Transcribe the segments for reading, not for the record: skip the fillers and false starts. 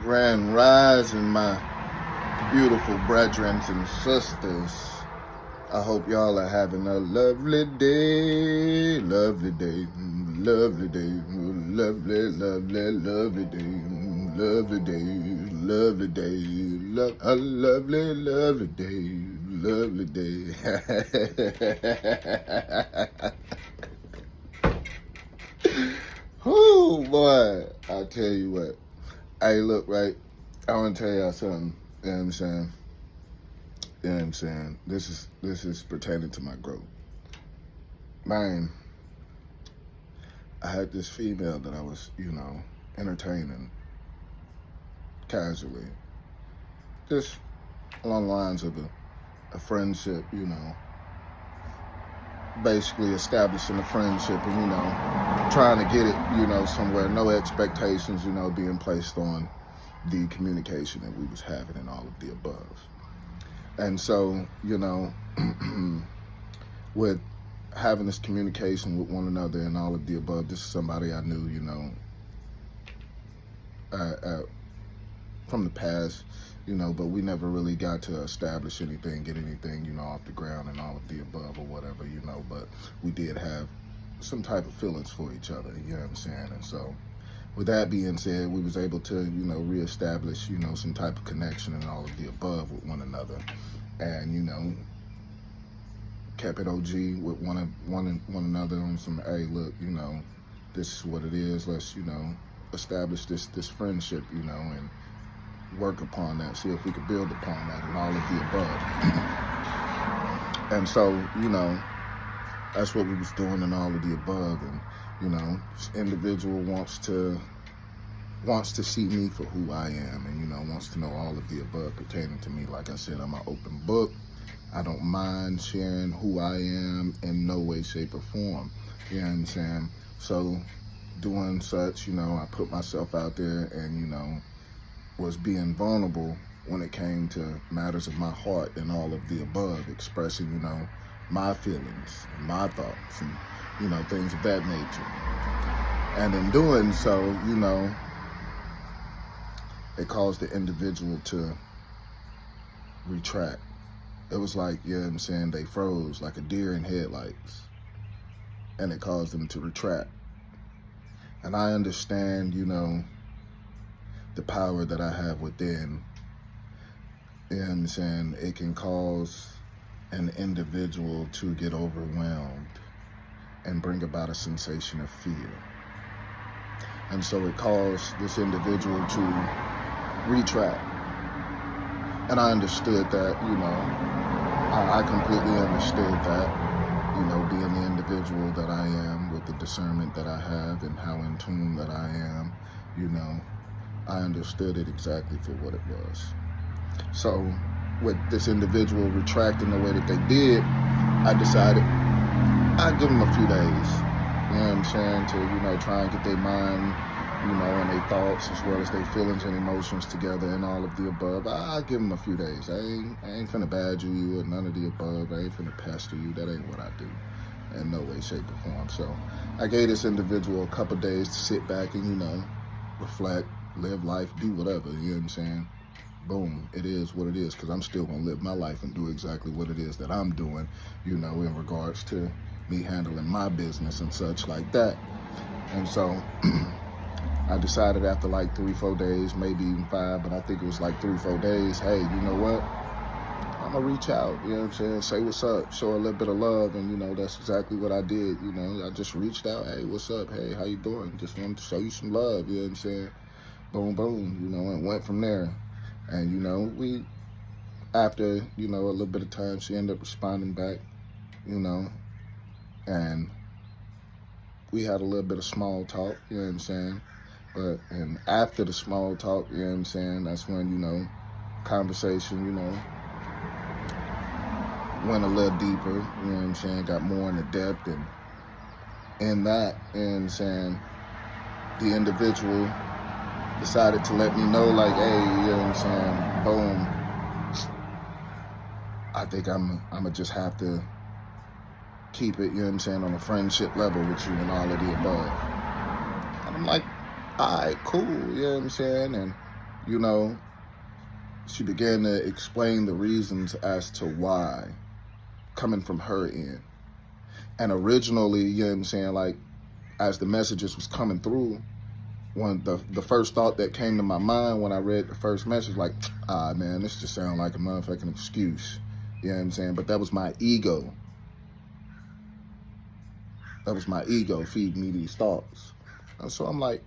Grand rising, my beautiful brethren and sisters. I hope y'all are having a lovely day, lovely day, lovely day, lovely, lovely, lovely day, lovely day, lovely day, a lovely, lovely day, lovely day. Oh boy, I tell you what. Hey, look, right? I want to tell y'all something. You know what I'm saying? You know what I'm saying? This is pertaining to my growth. Man, I had this female that I was, entertaining casually. Just along the lines of a friendship, basically establishing a friendship and, trying to get it, somewhere. No expectations, being placed on the communication that we was having and all of the above. And so, with having this communication with one another and all of the above, this is somebody I knew, from the past, but we never really got to establish anything, get anything, off the ground and all of the above or whatever, but we did have some type of feelings for each other, you know what I'm saying? And so, with that being said, we was able to, reestablish, some type of connection and all of the above with one another. And, kept it OG with one another on some, hey, look, this is what it is. Let's, establish this friendship, and work upon that, see if we could build upon that and all of the above. And so, that's what we was doing and all of the above. And, this individual wants to see me for who I am and, wants to know all of the above pertaining to me. Like I said, I'm an open book. I don't mind sharing who I am in no way, shape, or form. You know what I'm saying? So doing such, I put myself out there and, was being vulnerable when it came to matters of my heart and all of the above, expressing, my feelings, and my thoughts, and, things of that nature. And in doing so, it caused the individual to retract. It was like, they froze like a deer in headlights. And it caused them to retract. And I understand, the power that I have within. It can cause an individual to get overwhelmed and bring about a sensation of fear. And so it caused this individual to retract. And I understood that, I completely understood that, being the individual that I am with the discernment that I have and how in tune that I am, I understood it exactly for what it was. So with this individual retracting the way that they did, I decided I'd give them a few days, to, try and get their mind, and their thoughts as well as their feelings and emotions together and all of the above. I'll give them a few days. I ain't finna badger you or none of the above. I ain't finna pester you. That ain't what I do in no way, shape, or form. So I gave this individual a couple days to sit back and, reflect, live life, do whatever, Boom, it is what it is, because I'm still going to live my life and do exactly what it is that I'm doing, in regards to me handling my business and such like that. And so I decided after like 3-4 days, maybe even 5, but I think it was like 3-4 days, hey, you know what? I'm going to reach out, say what's up, show a little bit of love, and, that's exactly what I did, I just reached out, hey, what's up, hey, how you doing? Just wanted to show you some love, Boom, boom, and went from there. And, we, after, a little bit of time, she ended up responding back, and we had a little bit of small talk, But, and after the small talk, that's when, conversation, went a little deeper, got more into depth. And in that, the individual decided to let me know, like, hey, boom, I think I'm gonna just have to keep it, on a friendship level with you and all of the above. And I'm like, all right, cool, And you know, she began to explain the reasons as to why, coming from her end. And originally, you know what I'm saying, like, as the messages was coming through, when the first thought that came to my mind when I read the first message, like, man, this just sounds like a motherfucking excuse. You know what I'm saying? But that was my ego. That was my ego feeding me these thoughts. And so I'm like,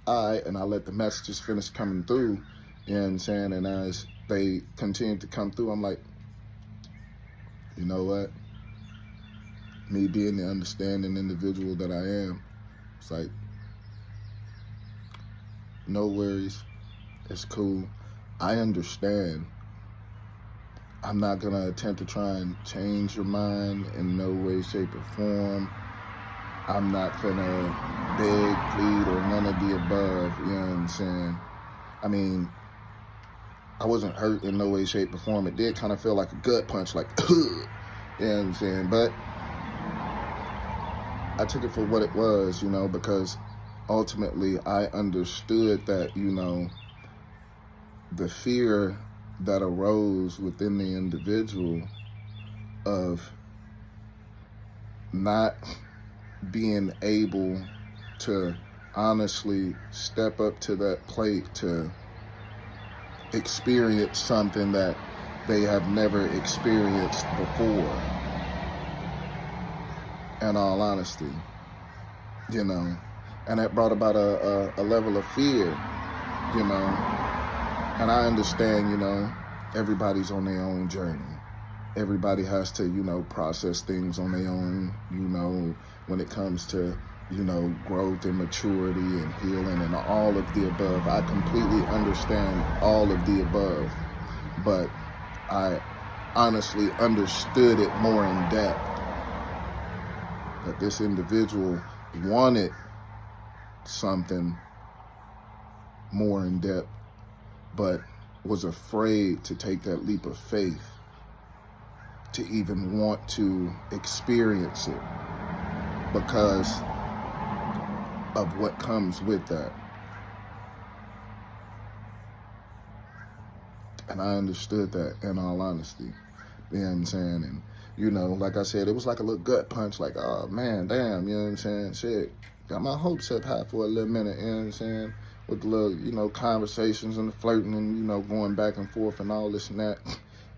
all right, and I let the messages finish coming through, you know what I'm saying? And as they continued to come through, I'm like, you know what? Me being the understanding individual that I am, it's like, no worries. It's cool. I understand. I'm not going to attempt to try and change your mind in no way, shape, or form. I'm not going to beg, plead, or none of the above, you know what I'm saying? I mean, I wasn't hurt in no way, shape, or form. It did kind of feel like a gut punch, like, you know what I'm saying? But I took it for what it was, you know, because ultimately I understood that, you know, the fear that arose within the individual of not being able to honestly step up to that plate to experience something that they have never experienced before, in all honesty, you know, and that brought about a level of fear, you know. And I understand, you know, everybody's on their own journey. Everybody has to, you know, process things on their own, you know, when it comes to, you know, growth and maturity and healing and all of the above. I completely understand all of the above, but I honestly understood it more in depth, that this individual wanted something more in depth, but was afraid to take that leap of faith to even want to experience it because of what comes with that. And I understood that, in all honesty. You know what I'm saying? And, you know, like I said, it was like a little gut punch, like, oh, man, damn, you know what I'm saying? Shit, got my hopes up high for a little minute, you know what I'm saying? With the little, you know, conversations and the flirting and, you know, going back and forth and all this and that.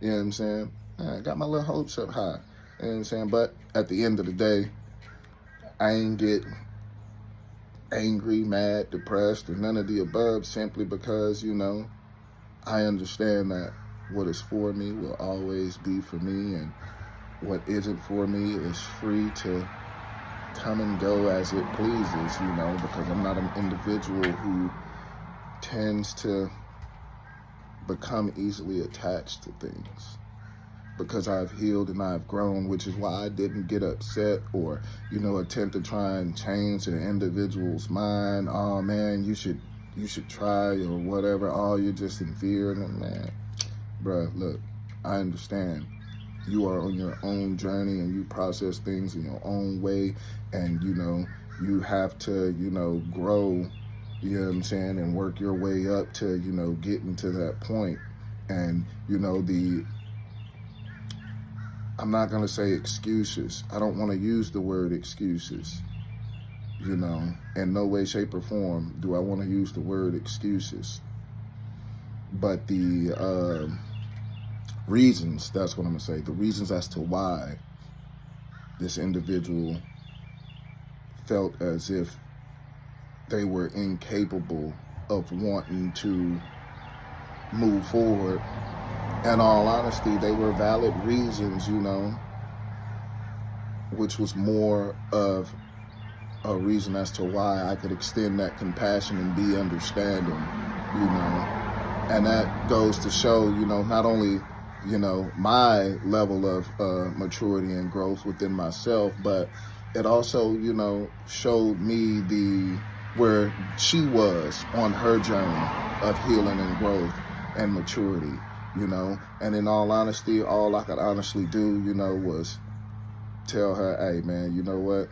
You know what I'm saying? I got my little hopes up high. You know what I'm saying? But at the end of the day, I ain't get angry, mad, depressed, or none of the above simply because, you know, I understand that what is for me will always be for me, and what isn't for me is free to come and go as it pleases, you know, because I'm not an individual who tends to become easily attached to things, because I've healed and I've grown, which is why I didn't get upset or, you know, attempt to try and change an individual's mind. Oh man, you should try or whatever. Oh, you're just in fear. And man, bruh, look, I understand. You are on your own journey and you process things in your own way, and, you know, you have to, you know, grow, you know what I'm saying, and work your way up to, you know, getting to that point. And, you know, I'm not going to say excuses. I don't want to use the word excuses, you know, in no way, shape, or form do I want to use the word excuses. But the reasons, that's what I'm going to say, the reasons as to why this individual felt as if they were incapable of wanting to move forward. In all honesty, they were valid reasons, you know, which was more of a reason as to why I could extend that compassion and be understanding, you know. And that goes to show, you know, not only, you know, my level of maturity and growth within myself, but it also, you know, showed me where she was on her journey of healing and growth and maturity, you know. And in all honesty, all I could honestly do, you know, was tell her, hey man, you know what?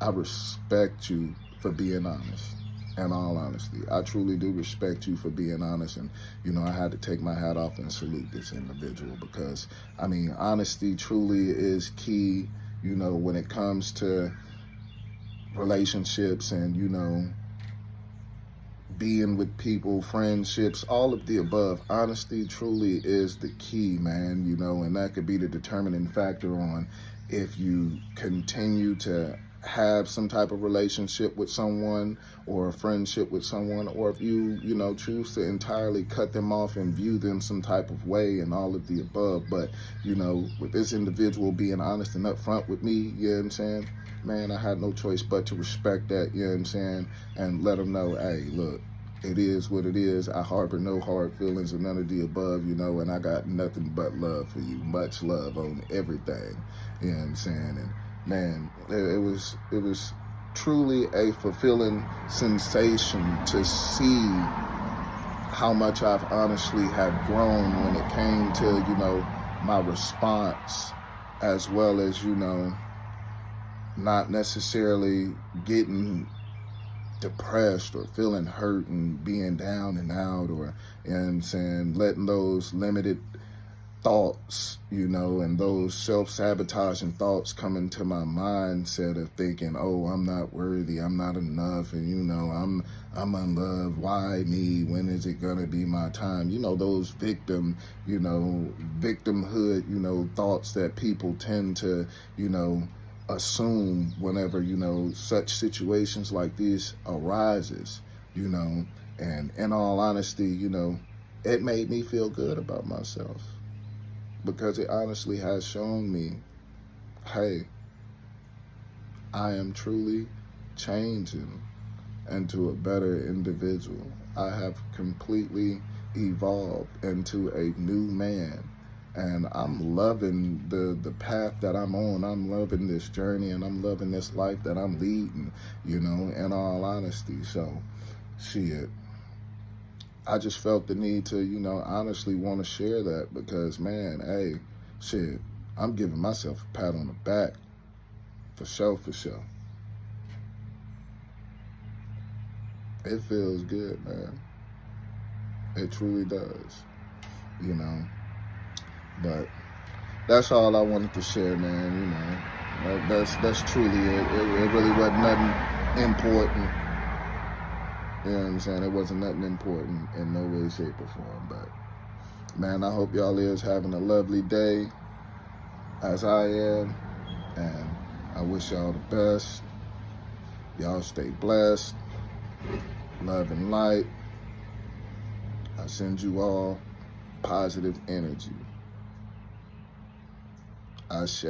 I respect you for being honest. In all honesty, I truly do respect you for being honest. And, I had to take my hat off and salute this individual because, I mean, honesty truly is key, when it comes to relationships and, being with people, friendships, all of the above. Honesty truly is the key, man, and that could be the determining factor on if you continue to have some type of relationship with someone or a friendship with someone, or if you, choose to entirely cut them off and view them some type of way and all of the above. But, with this individual being honest and upfront with me, you know what I'm saying? Man, I had no choice but to respect that, you know what I'm saying? And let them know, hey, look, it is what it is. I harbor no hard feelings or none of the above, and I got nothing but love for you. Much love on everything, you know what I'm saying? And man, it was truly a fulfilling sensation to see how much I've honestly have grown when it came to, my response, as well as, not necessarily getting depressed or feeling hurt and being down and out, or, letting those limited thoughts, and those self-sabotaging thoughts come into my mindset of thinking, oh, I'm not worthy, I'm not enough, and I'm unloved, why me, when is it gonna be my time? Those victimhood, thoughts that people tend to, assume whenever, such situations like this arises, and in all honesty, it made me feel good about myself, because it honestly has shown me, hey, I am truly changing into a better individual. I have completely evolved into a new man, and I'm loving the path that I'm on. I'm loving this journey, and I'm loving this life that I'm leading, in all honesty. So, shit, I just felt the need to, honestly want to share that, because, man, hey, shit, I'm giving myself a pat on the back, for sure, for sure. It feels good, man. It truly does, But that's all I wanted to share, man, That's truly it. It really wasn't nothing important. You know what I'm saying? It wasn't nothing important in no way, shape, or form. But, man, I hope y'all is having a lovely day, as I am. And I wish y'all the best. Y'all stay blessed. Love and light. I send you all positive energy. Ashe.